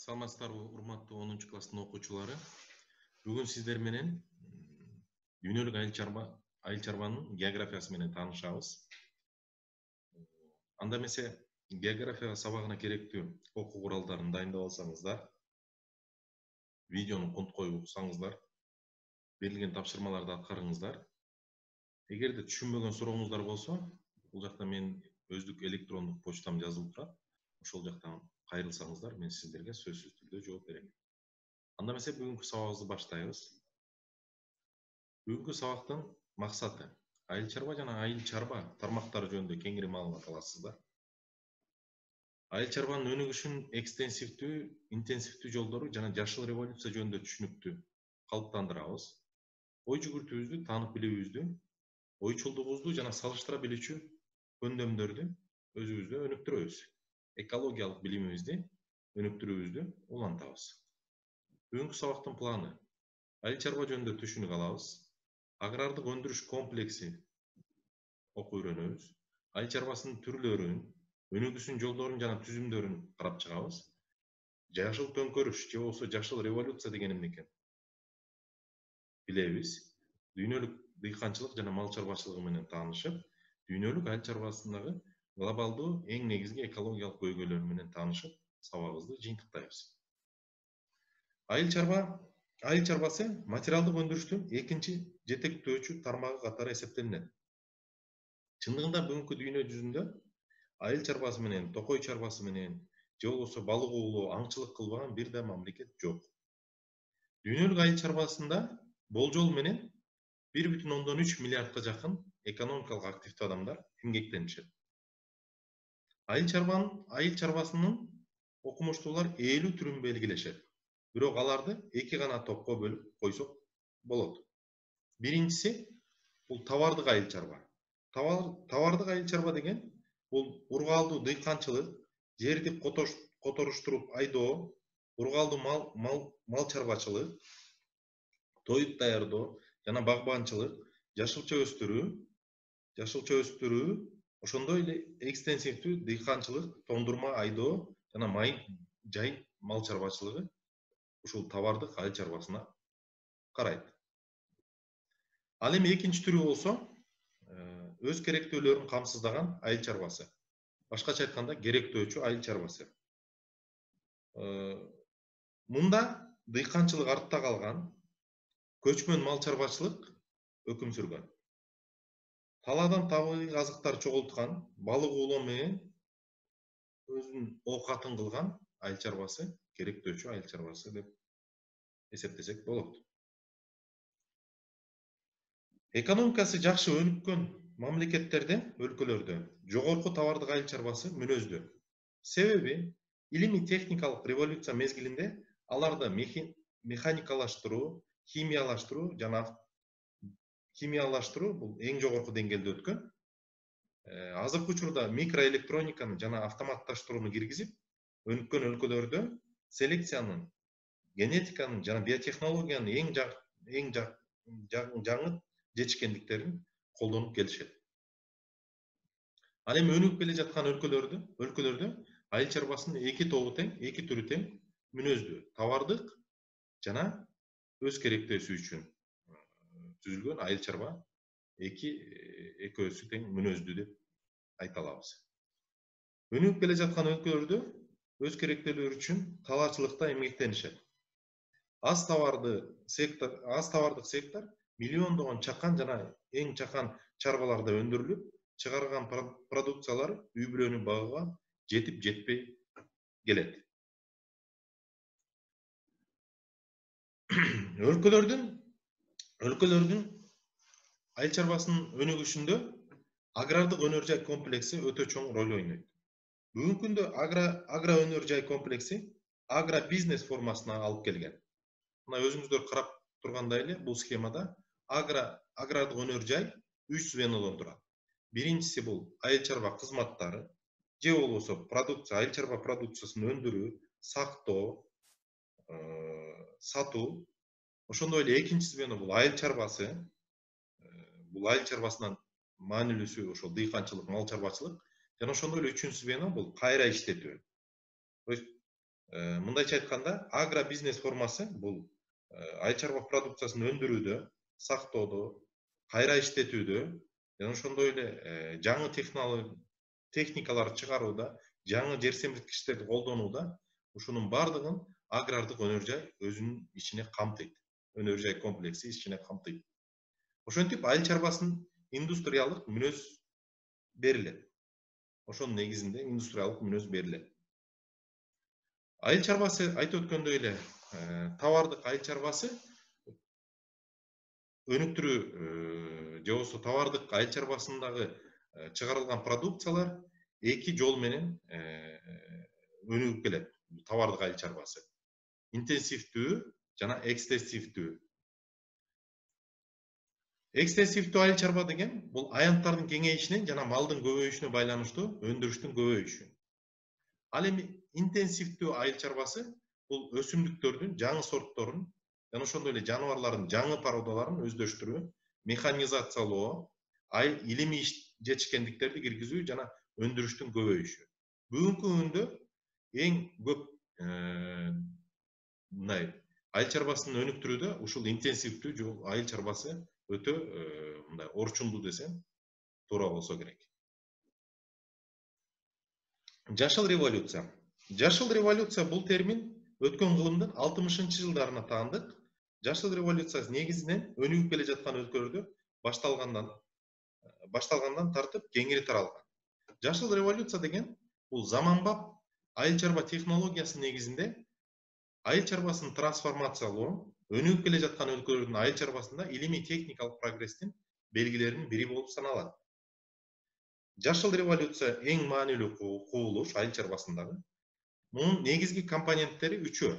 Саламатсыздарбы, урматтуу 10 класстын окуучулары. Бүгүн сиздер менен дүйнөлүк айыл чарбанын географиясы менен таанышабыз. Анда эмесе география сабагына керектүү окуу куралдарын дайындап алсаңыздар, видеону конт коюп уксаңыздар, берилген тапшырмаларды аткарыңыздар. Эгерде түшүнбөгөн сурооңуздар болсо, бул жакта менин өздүк электрондук почтам жазылып турат. Ошол жактан кайрылсаңыздар, мен сиздерге сөзсүз түрдө жооп берем. Анда эмесе бүгүнкү сабагыбызды баштайбыз. Бүгүнкү сабактын максаты айыл чарба жана айыл чарба тармактары жөнүндө кеңири маалымат аласыздар. Айыл чарбанын өнүгүшүнүн экстенсивдүү, интенсивдүү жолдору жана жашыл революция жөнүндө түшүнүктү калыптандырабыз. Ой жүгүртүүбүздү, таанып билүүбүздү, ойчулдугубузду жана салыштыра билүүчү көндөмдөрдү өзүбүздө өнүктүрөбүз. Экологиялык билимибизди өнүктүрүүбүздү улантабыз. Бүгүнкү сабактын планы: айыл чарба жөнүндө түшүнүк алабыз. Агрардык өндүрүш комплекси окуп үйрөнөбүз. Айыл чарбасынын түрлөрүн, өнүгүүсүнүн жолдорун жана түзүмдөрүн карап чыгабыз. Жашыл төңкөрүш же болбосо жашыл революция деген эмне экен билебиз. Дүйнөлүк дыйканчылык жана мал чарбачылыгы менен таанышып, дүйнөлүк айыл чарбасындагы глобалдуу эң негизги экологиялык көйгөйлөр менен таанышып, сабагыбызды жыйынтыктайбыз. Айыл чарбасы материалдык өндүрүштүн экинчи жетектөөчү тармагы катары эсептелинет. Чындыгында бүгүнкү дүйнө жүзүндө айыл чарбасы менен, токой чарбасы менен же болбосо балык оолоо, аңчылык кылбаган бир да мамлекет жок. Дүйнөлүк айыл чарбасында болжол менен 1,3 миллиардга жакын экономикалык активдүү адамдар эмгектенишет. Айыл чарбасынын окумуштуулар 50 түрүн белгилешет. Бирок аларды эки гана топко бөлүп койсок болот. Биринчиси бул товардык айыл чарба. Товардык айыл чарба деген бул ургаалдуу дыйканчылык, жерди которуштуруп айдоо, ургаалдуу мал чарбачылык, тоюп даярдоо жана багбанчылык, жашылча өстүрүү, ошондой эле экстенсивдүү дыйканчылык, тондурма айдоо жана майын жайын мал чарбачылыгы ушул товардык айыл чарбасына карайт. Ал эми экинчи түрү болсо, өз керектөөлөрүн камсыздаган айыл чарбасы. Башкача айтканда, керектөөчү айыл чарбасы. Мында дыйканчылык артта калган, көчмөн мал чарбачылык өкүм сүргөн. Талаадан табигый азыктар чогулткан, балык оолоо менен өзүнүн оокатын кылган айыл чарбасы керектөөчү айыл чарбасы деп эсептесек болот. Экономикасы жакшы өнүккөн мамлекеттерде, өлкөлөрдө жогорку товардык айыл чарбасы мүнөздүү. Себеби илимий техникалык революция мезгилинде аларды механикалаштыруу, химиялаштыруу бул эң жогорку деңгээлде өткөн. Азыркы учурда микроэлектрониканы жана автоматташтырууну киргизип, өнүккөн өлкөлөрдө селекциянын, генетиканын жана биотехнологиянын эң жаңы жетишкендиктерин колдонуп келишет. Ал эми өнүгүп келе жаткан өлкөлөрдө айыл чарбасынын эки түрү тең мүнөздүү. Товардык жана өз керектөөсү үчүн түзүлгөн айыл чарба экөөсү тең мүнөздүү деп айта алабыз. Өнүгүп келе жаткан өлкөлөрдө өз керектөөлөрү үчүн талаачылыкта эмгектенишет. Аз товардык сектор миллиондогон чакан жана эң чакан чарбаларда өндүрүлүп, чыгарган продукциялар үй бүлөнүн багыга жетип жетпей келет. Өлкөлөрдүн айыл чарбасынын өнүгүшүндө агрардык өнөр жай комплекси өтө чоң роль ойнойт. Бүгүнкү күндө агро өнөр жай комплекси агробизнес формасына алып келген. Мына өзүңүздөр карап тургандай эле бул схемада агрардык өнөр жай 3 звенодон турат. Биринчиси бул айыл чарба кызматтары, же болбосо айыл чарба продукциясын өндүрүү, сактоо, сатуу. Ошондой эле экинчи звено бул айыл чарбасы. Бул айыл чарбасынан маанилүүсү ошол дыйканчылык, мал чарбачылык. Жана ошондой эле үчүнчү звено бул кайра иштетүү. мындайча айтканда агробизнес формасы бул айыл чарба продукциясын өндүрүүдө, сактоодо, кайра иштетүүдө жана ошондой эле жаңы техникаларды чыгарууда, жаңы жер семирткичтерди колдонууда ушунун баардыгын агрардык өнөр жай өзүнүн ичине камтыйт. Өнөр жай комплекси ичине камтыйт. Ошентип айыл чарбасынын индустриалдык мүнөз берилет. Ошонун негизинде индустриалдык мүнөз берилет. Айыл чарбасы айтып өткөндөй эле товардык айыл чарбасы өнүктүрүү же болбосо товардык айыл чарбасындагы чыгарылган продукциялар эки жол менен өнүгүп келет. Товардык айыл чарбасы интенсивдүү жана экстенсивдүү. Экстенсивдүү айыл чарба деген бул аянттардын кеңейишине жана малдын көбөйүшүнө байланыштуу өндүрүштүн көбөйүшү. Ал эми интенсивдүү айыл чарбасы бул өсүмдүктөрдүн жаңы сортторун жана ошондой эле жаныбарлардын жаңы породаларын өздөштүрүү, механизациялоо, илимий жетишкендиктерди киргизүү жана өндүрүштүн көбөйүшү. Бүгүнкү күндө эң көп мындай айыл чарбасын өнүктүрүүдө ушул интенсивдүү айыл чарбасы өтө мындай орчундуу десем туура болсо керек. Жашыл революция. Жашыл революция бул термин өткөн кылымдын 60-жылдарына таандык. Жашыл революция негизинен өнүгүп келе жаткан өлкөлөрдө башталгандан тартып кеңири таралган. Жашыл революция деген бул заманбап айыл чарба технологиясынын негизинде айыл чарбасын трансформациялоо, өнүгүп келе жаткан өлкөлөрдүн айыл чарбасында илимий техникалык прогресстин белгилеринин бири болуп саналат. Жашыл революция эң маанилүү кубулуш айыл чарбасындагы. Мунун негизги компоненттери үчөө.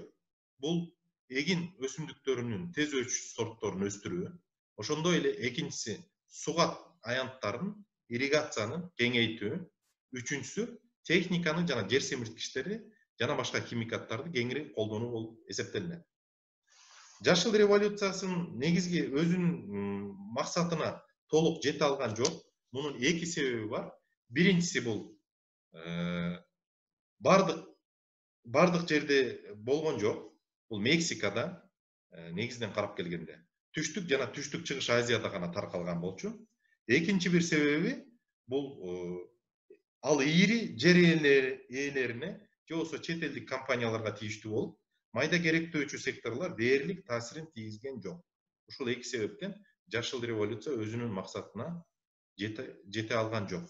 Бул эгин өсүмдүктөрүнүн тез өсүш сортторун өстүрүү. Ошондой эле экинчиси сугат аянттарын, ирригацияны кеңейтүү. Үчүнчүсү техниканы жана жер семирткичтерди жана башка химикаттарды кеңири колдонуу болуп эсептелинет. Жашыл революциясынын негизги өзүнүн максатына толук жете алган жок. Мунун эки себеби бар. Биринчиси бул бардык жерде болгон жок. Бул Мексикада негизинен карап келгенде түштүк жана түштүк чыгыш Азияда гана таркалган болчу. Экинчи бир себеби бул ал ири жер ээлерине же болбосо чет элдик компанияларга тийиштүү болуп, майда керектөөчү секторлор дээрлик таасирин тийгизген жок. Ушул эки себептен жашыл революция өзүнүн максатына жете алган жок.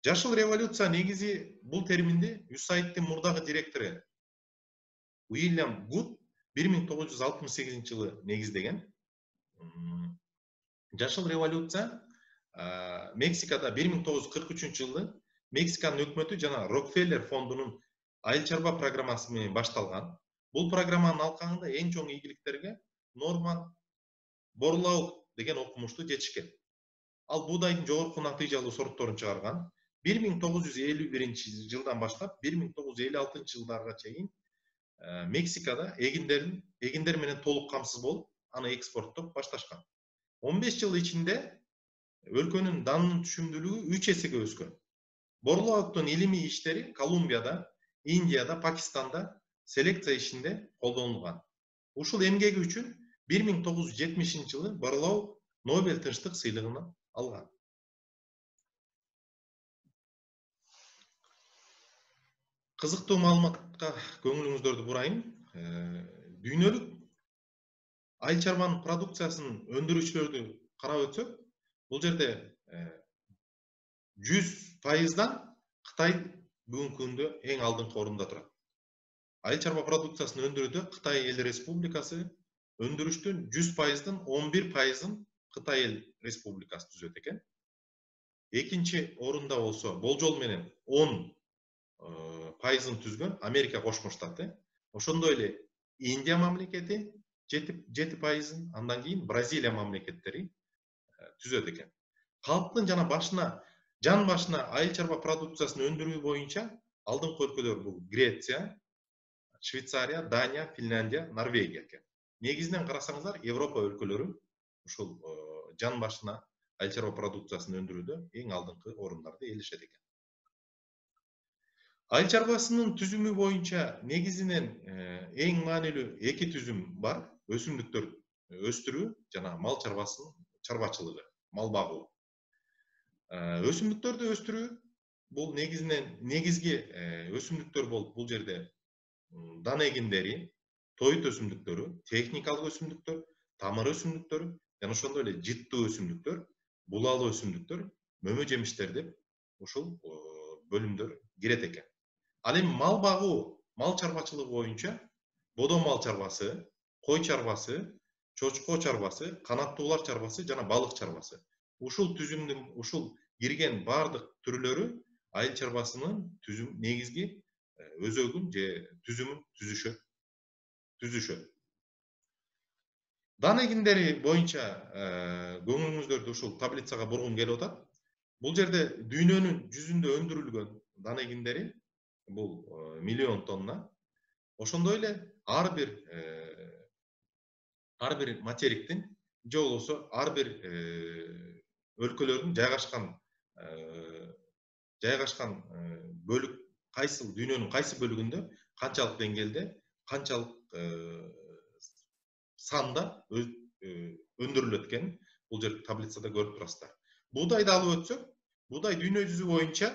Жашыл революция негизи бул терминди USAID-тин мурдагы директору Уильям Гуд 1968-жылы негиздеген. Жашыл революция Мексикада 1943-жылы Мексиканын өкмөтү жана Рокфеллер фондунун айыл чарба программасы менен башталган. Бул программанын алкагында эң чоң ийгиликтерге Норман Борлауг деген окумушту жетишкен. Ал буудайдын жогорку натыйжалуу сортторун чыгарган. 1951-жылдан баштап 1956-жылдарга чейин Мексикада эгиндер менен толук камсыз болуп, аны экспорттоп башташкан. 15 жыл ичинде өлкөнүн данынын түшүмдүүлүгү 3 эсеге өскөн. Борлоодун илимий иштери Колумбияда, Индияда, Пакистанда селекция ишинде колдонулган. Ушул эмгеги үчүн 1970-жылы Борлоог Нобель тынчтык сыйлыгын алган. Кызыктуу маалыматка көңүлүңүздөрдү бурайын. Дүйнөлүк айыл чарбанын продукциясын өндүрүүчүлөрдү карап өтсөк, бул жерде 100%дан Кытай бүгүнкү күндө эң алдыңкы орунда турат. Айыл чарба продукциясын өндүрүүдө Кытай Эл Республикасы өндүрүштүн 100%дан 11%ын Кытай Эл Республикасы түзөт экен. Экинчи орунда болсо болжол менен 10%ын түзгөн Америка Кошмо Штаты. Ошондой эле Индия мамлекети 7%, андан кийин Бразилия мамлекеттери түзөт экен. Калктын жан башына айыл чарба продукциясын өндүрүү боюнча алдыңкы өлкөлөр бул Греция, Швейцария, Дания, Финляндия, Норвегия экен. Негизинен карасаңыздар, Европа өлкөлөрү ушул жан башына айыл чарба продукциясын өндүрүүдө эң алдыңкы орундарды ээлешет экен. Айыл чарбасынын түзүмү боюнча негизинен эң маанилүү эки түзүм бар. Өсүмдүктөр өстүрүү жана мал чарбачылыгы, мал багуу. Өсүмдүктөрдү өстүрүү бул негизги өсүмдүктөр болуп, бул жерде дан эгиндери, тоют өсүмдүктөрү, техникалык өсүмдүктөр, тамыр өсүмдүктөрү жана ошондой эле жыттуу өсүмдүктөр, булалуу өсүмдүктөр, мөмө жемиштер деп ушул бөлүмдөр кирет экен. Ал эми мал багуу, мал чарбачылыгы боюнча бодо мал чарбасы, кой чарбасы, чочко чарбасы, канаттуулар чарбасы жана балык чарбасы. Ушул түзүмдүн ушул кирген бардык түрлөрү айыл чарбасынын негизги өзөгүн же түзүмүн түзүшөт. Дан эгиндери боюнча көңүлүңүздөрдү ушул таблицага бургум келип атат. Бул жерде дүйнөнүн жүзүндө өндүрүлгөн дан эгиндери бул миллион тонна. Ошондой эле ар бир материктин же болбосо ар бир өлкөлөрдүн жайгашкан бөлүк дүйнөнүн кайсы бөлүгүндө канчалык деңгээлде, канчалык санда өндүрүлөт экенин бул жерде таблицада көрүп турасыздар. Буудайды алып өтсөк, буудай дүйнө жүзү боюнча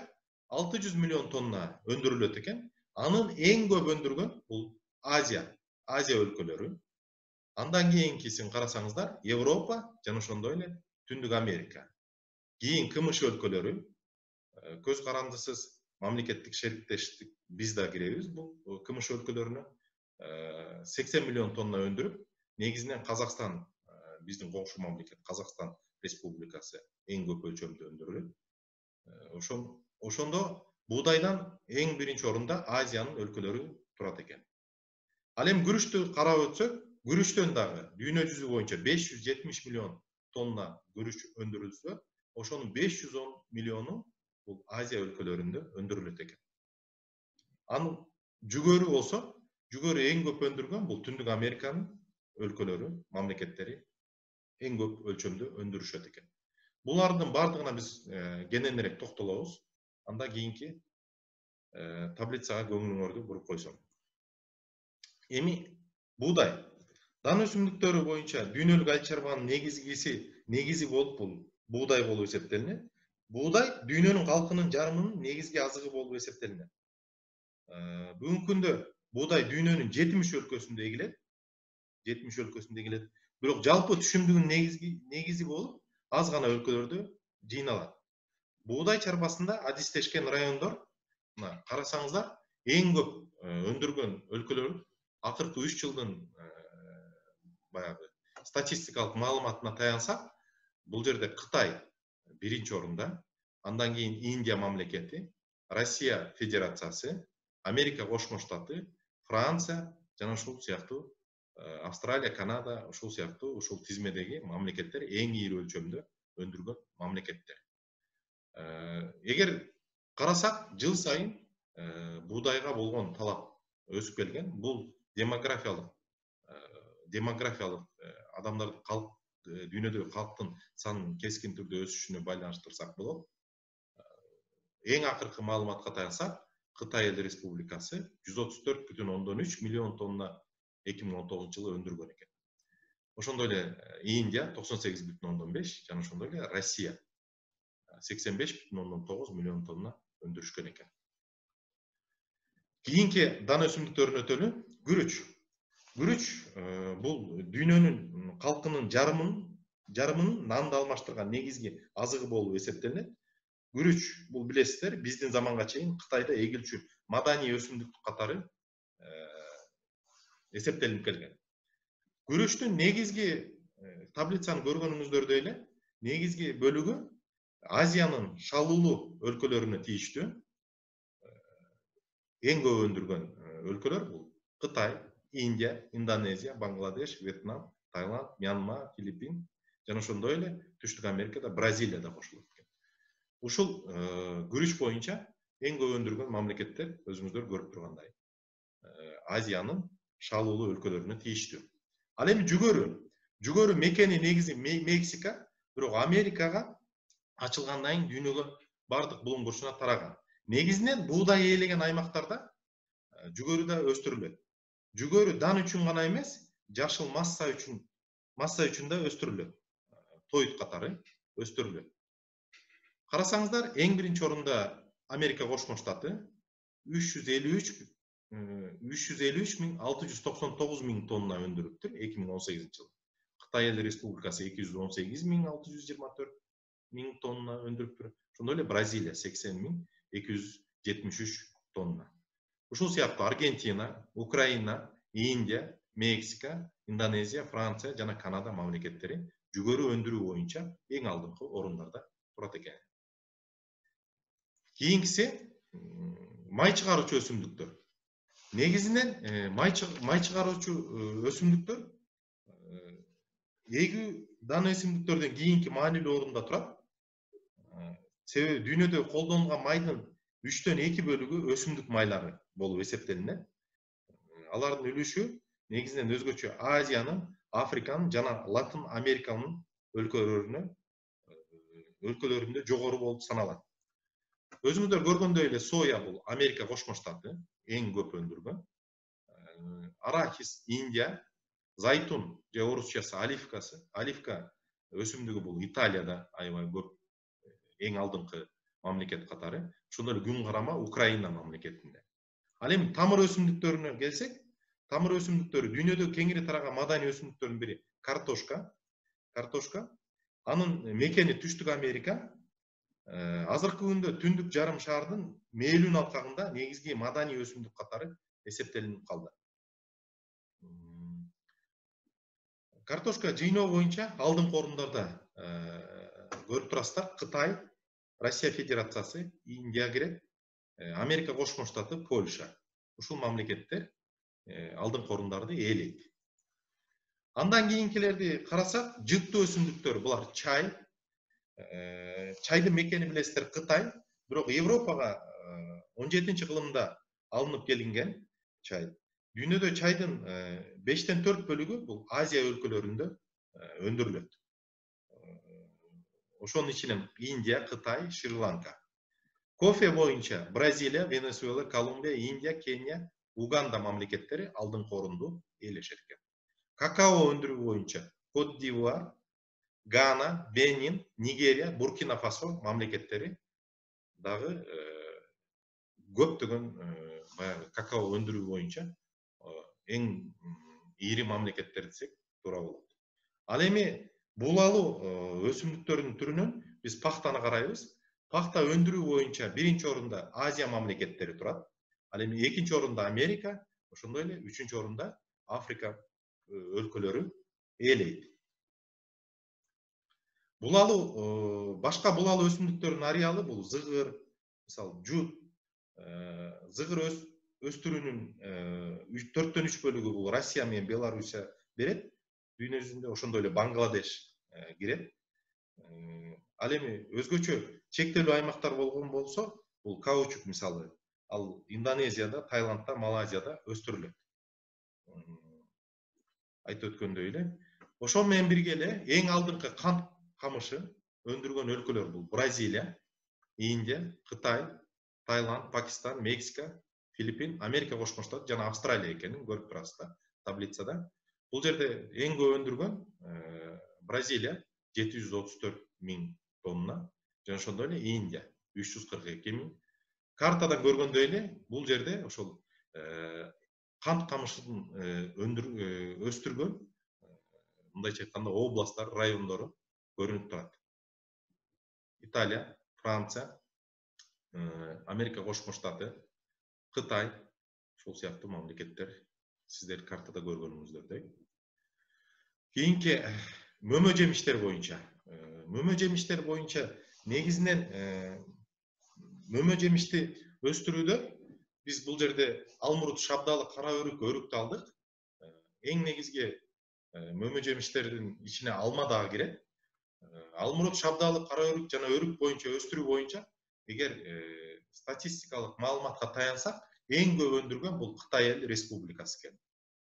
600 миллион тонна өндүрүлөт экен. Анын эң көп өндүргөн бул Азия өлкөлөрү. Андан кийинкисин карасаңыздар, Европа жана ошондой эле Түндүк Америка. Кийин КМШ өлкөлөрү, көз карандысыз мамлекеттик шериктештик биз да киребиз бул КМШ өлкөлөрүнө. 80 миллион тонна өндүрүп, негизинен Казакстан, биздин коңшу мамлекет Казакстан Республикасы эң көп өлчөмдө өндүрүлөт. Ошондо буудайдан эң биринчи орунда Азиянын өлкөлөрү турат экен. Ал эми күрүчтү карап өтсөк, күрүчтөн дагы дүйнө жүзү боюнча 570 миллион тонна күрүч өндүрүлсө, ошонун 510 миллиону бул Азия өлкөлөрүндө өндүрүлөт экен. Анын жүгөрү болсо, жүгөрү эң көп өндүргөн бул Түндүк Американын өлкөлөрү, мамлекеттери эң көп өлчөмдө өндүрүшөт экен. Булардын бардыгына биз кененирээк токтолобуз. Анда кийинки таблицага көңүлүңөрдү буруп койсом. Эми буудай. Дан өсүмдүктөрү боюнча дүйнөлүк айыл чарбанын негизи болуп бул буудай болуп эсептелинет. Буудай дүйнөнүн калкынын жарымынын негизги азыгы болуп эсептелинет. Бүгүнкү күндө буудай дүйнөнүн 70 өлкөсүндө эгилет. 70 өлкөсүндө эгилет. Бирок жалпы түшүмдүгүн негизи болуп аз гана өлкөлөрдө жыйналат. Буудай чарбасында адистешкен райондор, карасаңыздар, эң көп өндүргөн өлкөлөр акыркы 3 жылдын баягы статистикалык маалыматына таянсак, бул жерде Кытай биринчи орунда, андан кийин Индия мамлекети, Россия Федерациясы, Америка Кошмо Штаты, Франция жана ушул сыяктуу Австралия, Канада, ушул сыяктуу ушул тизмедеги мамлекеттер эң ийри өлчөмдө өндүргөн мамлекеттер. Эгер карасак, жыл сайын буудайга болгон талап өсүп келген. Бул демографиялык адамдардын дүйнөдөгү калктын санынын кескин түрдө өсүшүнө байланыштырсак болот. Эң акыркы маалыматка таянсак, Кытай Эл Республикасы 134,3 миллион тонна 2019 жылы өндүргөн экен. Ошондой эле Индия 98,5 жана ошондой эле Россия 85,9 миллион тонна өндүрүшкөн экен. Кийинки дан өсүмдүктөрүнө өтөлү. Күрүч. Күрүч бул дүйнөнүн калкынын жарымынын нанды алмаштырган негизги азыгы болуп эсептелинет. Күрүч бул билесиздер, биздин заманга чейин Кытайда эгилчү маданий өсүмдүк катары эсептелип келген. Күрүчтүн негизги таблицаны көргөнүңүздөрдөй эле, негизги бөлүгү Азиянын шалуулуу өлкөлөрүнө тийиштүү. Эң көп өндүргөн өлкөлөр бул Кытай, Индия, Индонезия, Бангладеш, Вьетнам, Таиланд, Мьянма, Филиппин жана ошондой эле Түштүк Америкада Бразилия да кошулат экен. Ушул күрүч боюнча эң көп өндүргөн мамлекеттер өзүңүздөр көрүп тургандай Азиянын шалуулуу өлкөлөрүнө тийиштүү. Ал эми жүгөрү мекени негизи Мексика, бирок Америкага ачылгандан кийин дүйнөгө бардык булуң бурчуна тараган. Негизинен буğday ээлеген аймактарда жүгөрү да өстүрүлөт. Жүгөрү дан үчүн гана эмес, жашыл масса үчүн да өстүрүлөт. Тоют катары өстүрүлөт. Карасаңыздар, эң биринчи орунда Америка Кошмо Штаты 353.699 миң тонна өндүрүптүр 2018 жылы. Кытай Эл Республикасы 218.624 миң тонна өндүрүптүр. Ошондой эле Бразилия 80.273 тонна. Ушул сыяктуу Аргентина, Украина, Индия, Мексика, Индонезия, Франция жана Канада мамлекеттери жүгөрү өндүрүү боюнча эң алдыңкы орундарда турат экен. Кийинкиси май чыгаруучу өсүмдүктөр. Негизинен май чыгаруучу өсүмдүктөр эгүү дан өсүмдүктөрдөн кийинки маанилүү орунда турат. Себеби дүйнөдө колдонулган майдын 3/2 бөлүгү өсүмдүк майлары болуп эсептелинет. Алардын үлүшү негизинен өзгөчө Азиянын, Африканын жана Латын Американын өлкөлөрүндө жогору болуп саналат. Өзүңүздөр көргөндөй эле соя бул Америка Кошмо Штаты эң көп өндүргөн. Арахис Индия, зайтун же орусчасы оливка өсүмдүгү бул Италияда аябай көп, эң алдыңкы мамлекет катары. Ошондой эле күн карама Украина мамлекетинде. Ал эми тамыр өсүмдүктөрүнө келсек, тамыр өсүмдүктөрү дүйнөдө кеңири тараган маданий өсүмдүктөрдүн бири картошка. Анын мекени Түштүк Америка. Азыркы күндө түндүк жарым шаардын мээлүүн алкагында негизги маданий өсүмдүк катары эсептелинип калды. Картошка жыйноо боюнча алдыңкы орундарда көрүп турасыздар. Кытай, Россия Федерациясы, Индия кирет, Америка Кошмо Штаты, Польша. Ушул мамлекеттер алдыңкы орундарды ээлейт. Андан кийинкилерди карасак, жыттуу өсүмдүктөр, булар чай. Чайдын мекени билесиздер Кытай, бирок Европага 17-кылымда алынып келинген чай. Дүйнөдө чайдын 5/4 бөлүгү бул Азия өлкөлөрүндө өндүрүлөт. Ошонун ичинен Индия, Кытай, Шри-Ланка. Кофе боюнча Бразилия, Венесуэла, Колумбия, Индия, Кения, Уганда мамлекеттери алдыңкы орунду ээлешет экен. Какао өндүрүү боюнча Кот-д'Ивуар, Гана, Бенин, Нигерия, Буркина Фасо мамлекеттери дагы көптөгөн баягы какао өндүрүү боюнча эң ири мамлекеттер десек туура болот. Ал эми булалуу өсүмдүктөрдүн түрүнөн биз пахтаны карайбыз. Пахта өндүрүү боюнча биринчи орунда Азия мамлекеттери турат. Ал эми экинчи орунда Америка, ошондой эле үчүнчү орунда Африка өлкөлөрү ээлейт. Булалуу башка булалуу өсүмдүктөрдүн ареалы бул зыгыр, мисалы жут, зыгыр өстүрүүнүн 4/3 бөлүгү бул Россия менен Белоруссия берет. Дүйнө жүзүндө ошондой эле Бангладеш кирет. Ал эми өзгөчө чектелүү аймактар болгон болсо, бул каучук мисалы, ал Индонезияда, Таиландда, Малайзияда өстүрүлөт. Айтып өткөндөй эле. Ошол менен бирге эле эң алдыңкы кант камышы өндүргөн өлкөлөр бул Бразилия, Индия, Кытай, Таиланд, Пакистан, Мексика, Филиппин, Америка Кошмо Штаты жана Австралия экенин көрүп турасыздар таблицада. Бул жерде эң көп өндүргөн Бразилия 734 миң тонна, жана ошондой эле Индия 342 миң. Картадан көргөндөй эле бул жерде ошол кант камышын өстүргөн мындайча айтканда областтар, райондору көрүнүп турат. Италия, Франция, Америка Кошмо Штаты, Кытай, ушул сыяктуу мамлекеттер сиздер картада көргөнүңүздөрдөй. Кийинки мөмө жемиштер боюнча негизинен мөмө жемишти өстүрүүдө биз бул жерде алмурут, шабдалы, кара өрүктү алдык. Эң негизги мөмө жемиштердин ичине алма дагы кирет. Алмурут, шабдалы, кара өрүк жана өрүк боюнча өстүрүү боюнча эгер статистикалык маалыматка таянсак, эң көп өндүргөн бул Кытай Эл Республикасы экен.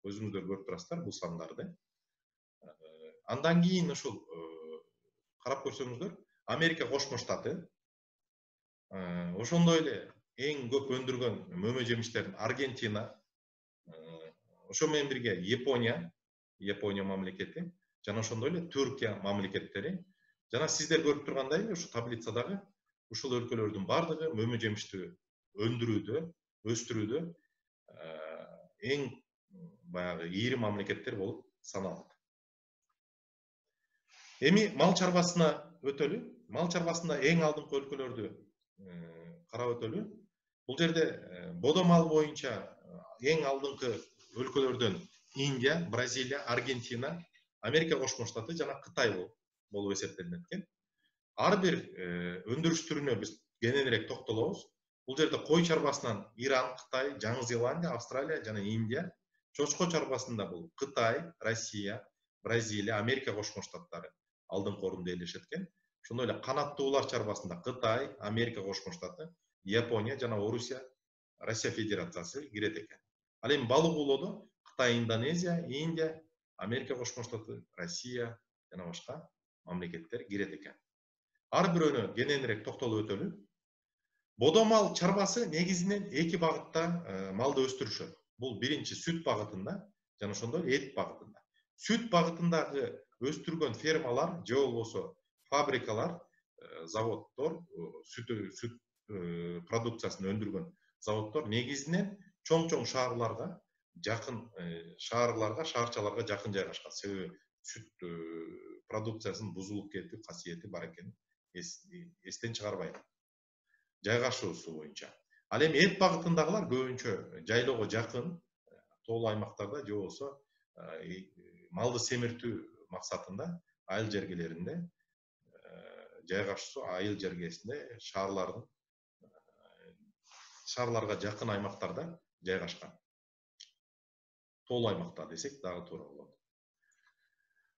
Өзүңүздөр көрүп турасыздар бул сандарды. Андан кийин ушул карап көрсөңүздөр, Америка Кошмо Штаты, ошондой эле эң көп өндүргөн мөмө жемиштерин Аргентина, ошо менен бирге Япония мамлекети, жана ошондой эле Түркия мамлекеттери, жана сиздер көрүп тургандай ушу таблицадагы ушул өлкөлөрдүн бардыгы мөмө жемишти өндүрүүдө, өстүрүүдө эң баягы ийри мамлекеттер болуп саналат. Эми мал чарбасына өтөлү. Мал чарбасында эң алдыңкы өлкөлөрдү карап өтөлү. Бул жерде бодо мал боюнча эң алдыңкы өлкөлөрдөн Индия, Бразилия, Аргентина, Америка Кошмо Штаты жана Кытай болуп эсептелинет экен. Ар бир өндүрүш түрүнө биз кененирээк токтолобуз. Бул жерде кой чарбасынан Иран, Кытай, Жаңы Зеландия, Австралия жана Индия, чочко чарбасында бул Кытай, Россия, Бразилия, Америка Кошмо Штаттары алдыңкы орунду ээлешет экен. Ошондой эле канаттуулар чарбасында Кытай, Америка Кошмо Штаты, Япония жана Россия Федерациясы кирет экен. Ал эми балык оолоодо Кытай, Индонезия, Индия, Америка Кошмо Штаты, Россия жана башка мамлекеттер кирет экен. Ар бирөөнө кененирээк токтолуп өтөлү. Бодо мал чарбасы негизинен эки багытта малды өстүрүшөт. Бул биринчи сүт багытында жана ошондой эт багытында. Сүт багытындагы өстүргөн фермалар же болбосо фабрикалар, заводдор, сүт продукциясын өндүргөн заводдор негизинен чоң шаарларга жакын, шаарчаларга жакын жайгашкан. Себеби сүт продукциясынын бузулуп кетүү касиети бар экенин эстен чыгарбайт. Жайгашуусу боюнча. Ал эми эт багытындагылар көбүнчө жайлоого жакын, тоолуу аймактарда же болбосо малды семиртүү максатында айыл жергелеринде жайгашуусу, айыл жергесинде шаарларга жакын аймактарда жайгашкан. Тоолуу аймактар десек дагы туура болот.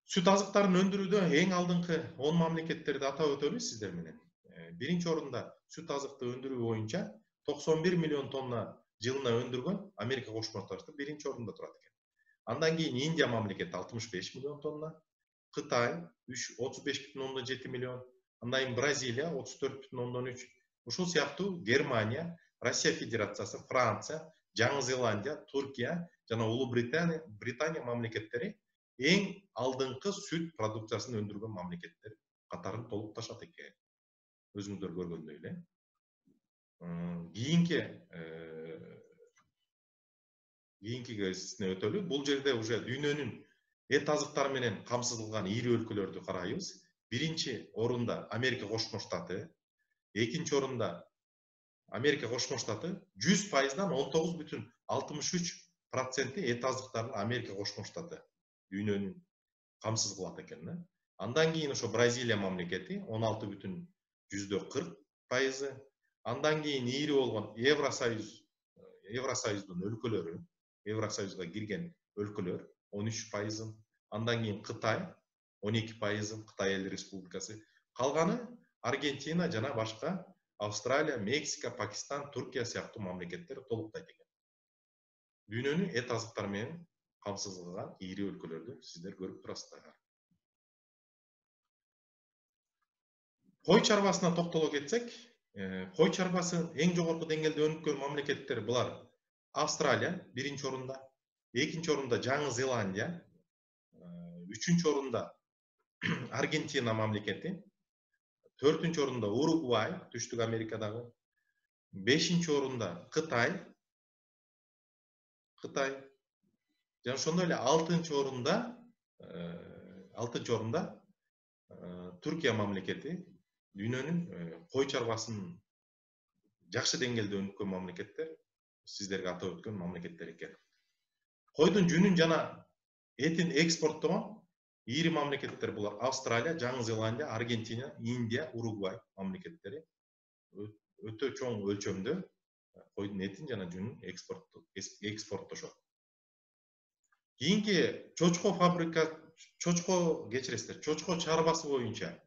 Сүт азыктарын өндүрүүдө эң алдыңкы 10 мамлекеттерди атап өтөлү сиздер менен. Биринчи орунда сүт азыкты өндүрүү боюнча 91 миллион тонна жылына өндүргөн Америка Кошмо Штаты биринчи орунда турат экен. Андан кийин Индия мамлекети 65 миллион тонна, Кытай 35,7 миллион, андан кийин Бразилия 34,3, ушул сыяктуу Германия, Россия Федерациясы, Франция, Жаңы Зеландия, Түркия жана Улуу Британия мамлекеттери эң алдыңкы сүт продукциясын өндүргөн мамлекеттер катарын толукташат экен. Өзүңүздөр көргөндөй эле. Кийинки кезине өтөлү. Бул жерде уже дүйнөнүн эт азыктары менен камсыздалган ийри өлкөлөрдү карайбыз. Биринчи орунда Америка Кошмо Штаты, экинчи орунда Америка Кошмо Штаты 100%дан 19,63% эт азыктарын Америка Кошмо Штаты дүйнөнүн камсыз кылат экен. Андан кийин ошо Бразилия мамлекети 16,40%. Андан кийин ийри болгон Евросоюздун өлкөлөрү, Евросоюзга кирген өлкөлөр 13%. Андан кийин Кытай 12%, Кытай Эл Республикасы. Калганы Аргентина жана башка Австралия, Мексика, Пакистан, Түркия сыяктуу мамлекеттер толуктайт экен. Дүйнөнү эт азыктары менен камсыз кылган ийри өлкөлөрдү сиздер көрүп турасыздар. Кой чарбасына токтоло кетсек, кой чарбасы эң жогорку деңгээлде өнүккөн мамлекеттер булар: Австралия биринчи орунда, экинчи орунда Жаңы Зеландия, үчүнчү орунда Аргентина мамлекети, төртүнчү орунда Уругвай, Түштүк Америкадагы, бешинчи орунда Кытай, жана ошондой эле алтынчы орунда Түркия мамлекети. Дүйнөнүн кой чарбасын жакшы деңгээлде өнүккөн мамлекеттер сиздерге атап өткөн мамлекеттер экен. Койдун жүнүн жана этин экспорттогон ийри мамлекеттер булар: Австралия, Жаңы Зеландия, Аргентина, Индия, Уругвай мамлекеттери өтө чоң өлчөмдө койдун этин жана жүнүн экспорттошот. Кийинки чочко чарбасы боюнча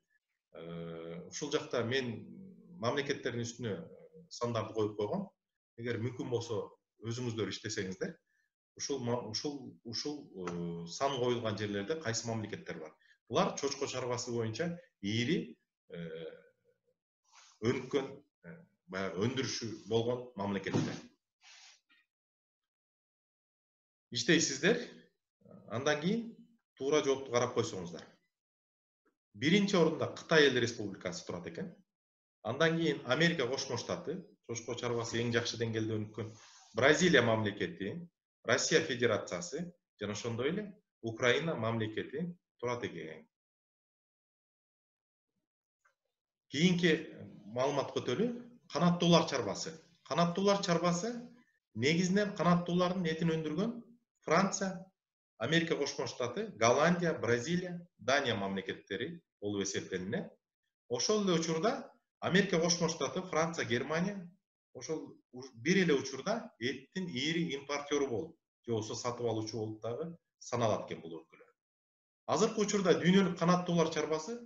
ушул жакта мен мамлекеттердин үстүнө сандарды коюп койгом. Эгер мүмкүн болсо өзүңүздөр иштесеңиздер, ушул сан коюлган жерлерде кайсы мамлекеттер бар? Булар чочко чарбасы боюнча ийри өнүккөн баягы өндүрүшү болгон мамлекеттер. İşteysizler, andan кийин туура жоопту карап койсоңуздар. Биринчи орунда Кытай Эл Республикасы турат экен. Андан кийин Америка Кошмо Штаты, чочко чарбасы эң жакшы деңгээлде өнүккөн, Бразилия мамлекети, Россия Федерациясы жана ошондой эле Украина мамлекети турат экен. Кийинки маалыматка өтөлү, канаттуулар чарбасы. Канаттуулар чарбасы негизинен канаттуулардын этин өндүргөн Франция, Америка Кошмо Штаты, Голландия, Бразилия, Дания мамлекеттери болуп эсептелинет. Ошол эле учурда Америка Кошмо Штаты, Франция, Германия ошол бир эле учурда эттин ийри импортёру болуп, же болбосо сатып алуучу болуп дагы саналат экен бул өлкөлөр. Азыркы учурда дүйнөлүк канаттуулар чарбасы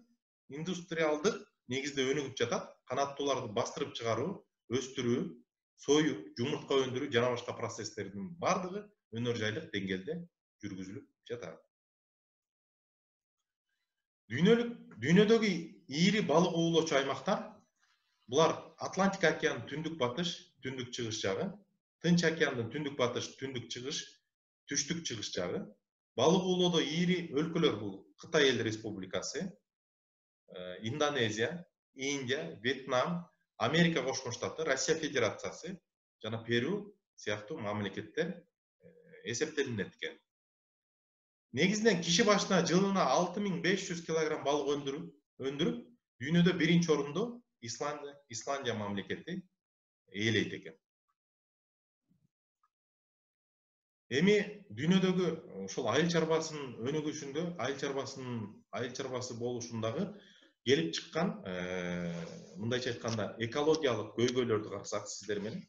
индустриалдык негизде өнүгүп жатат. Канаттууларды бастырып чыгаруу, өстүрүү, союп, жумуртка өндүрүү жана башка процесстердин бардыгы өнөр жайлык деңгээлде жүргүзүлүп жатат. Дүйнөдөгү ийри балык уулоочу аймактар булар Атлантика океанынын түндүк батыш, түндүк чыгыш жагы, Тынч океандын түндүк батыш, түндүк чыгыш, түштүк чыгыш жагы. Балык уулоодо ийри өлкөлөр бул Кытай Эл Республикасы, Индонезия, Индия, Вьетнам, Америка Кошмо Штаты, Россия Федерациясы жана Перу сыяктуу мамлекеттер эсептелинет экен. Негизинен киши башына жылына 6500 килограмм балык өндүрүп, дүйнөдө биринчи орунду Исландия мамлекети ээлейт экен. Эми дүйнөдөгү ошол айыл чарбасынын өнүгүшүндө, айыл чарбасы болушундагы келип чыккан, мындайча айтканда, экологиялык көйгөйлөрдү карасак сиздер менен,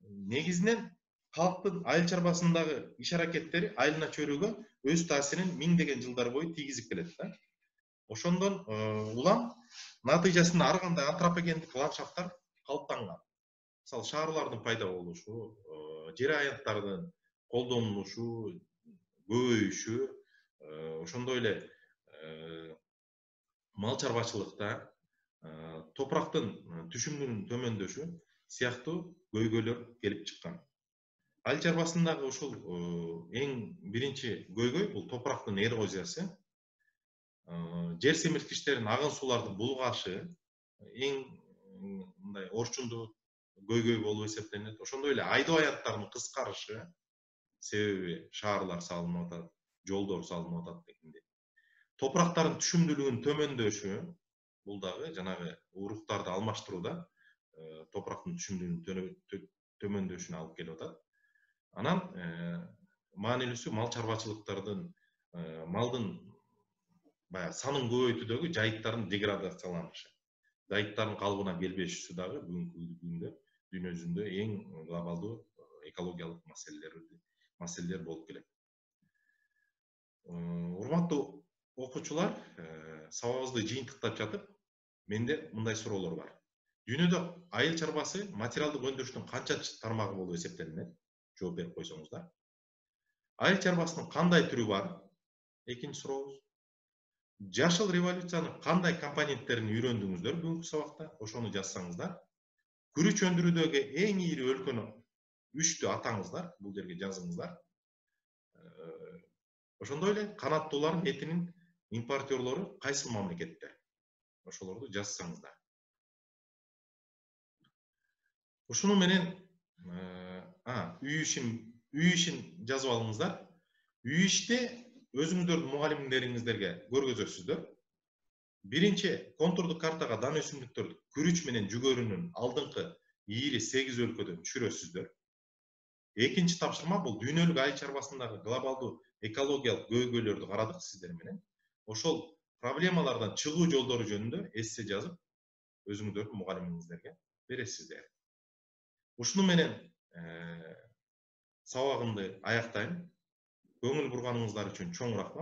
негизинен калктын айыл чарбасындагы иш аракеттери айылына чөйрөгө өз таасирин миңдеген жылдар бою тийгизип келет да. Ошондон улам натыйжасында ар кандай антропогендик ландшафттар калыптанган. Мисалы шаарлардын пайда болушу, жер аянттардын колдонулушу, көбөйүшү, ошондой эле мал чарбачылыкта топурактын түшүмүнүн төмөндөшү сыяктуу көйгөйлөр келип чыккан. Айыл чарбасындагы ушул эң биринчи көйгөй бул топурактын эрозиясы, жер семирткичтердин агын суулардын булгашы эң мындай орчундуу көйгөй болуп эсептелинет. Ошондой эле айдоо аянттарынын кыскарышы, себеби шаарлар салынып атат, жолдор салынып атат дегенде. Топурактардын түшүмдүүлүгүнүн төмөндөшү, бул дагы жанагы уруктарды алмаштырууда топурактын түшүмдүүлүгүнүн төмөндөшүнө алып келип атат. Анан маанилүүсү мал чарбачылыктардын малдын баягы санын көбөйтүүдөгү жайыттардын деградацияланышы, жайыттардын калыбына келбешүсү дагы бүгүнкү күндө дүйнө жүзүндө эң глобалдуу экологиялык маселелер болуп келет. Урматтуу окуучулар, сабагыбызды жыйынтыктап жатып, менде мындай суроолор бар. Дүйнөдө айыл чарбасы материалдык өндүрүштүн канча тармагы болуп эсептелинет? Жооп берип койсоңуздар. Айыл чарбасынын кандай түрү бар? Экинчи сурообуз. Жашыл революциянын кандай компоненттерин үйрөндүңүздөр бүгүнкү сабакта? Ошону жазсаңыздар. Күрүч өндүрүүдөгү эң ийри өлкөнү 3тү атаңыздар, бул жерге жазыңыздар. Ошондой эле канаттуулардын этинин импортёрлору кайсы мамлекеттер? Ошолорду жазсаңыздар. Ушуну менен үй ишин жазып алыңыздар. Үй иште өзүңүздөрдүн мугалимдериңиздерге көргөзөсүздөр. Биринчи контурдук картага дан өсүмдүктөрдү күрүч менен жүгөрүнүн алдыңкы ийри 8 өлкөдөн түшүрөсүздөр. Экинчи тапшырма бул дүйнөлүк айыл чарбасындагы глобалдуу экологиялык көйгөйлөрдү карадык сиздер менен. Ошол проблемалардан чыгуу жолдору жөнүндө эссе жазып, өзүңүздөрдүн мугалимиңиздерге бересиздер. Ушуну менен сабагымды аяктайм. Көңүл бурганыңыздар үчүн чоң рахмат.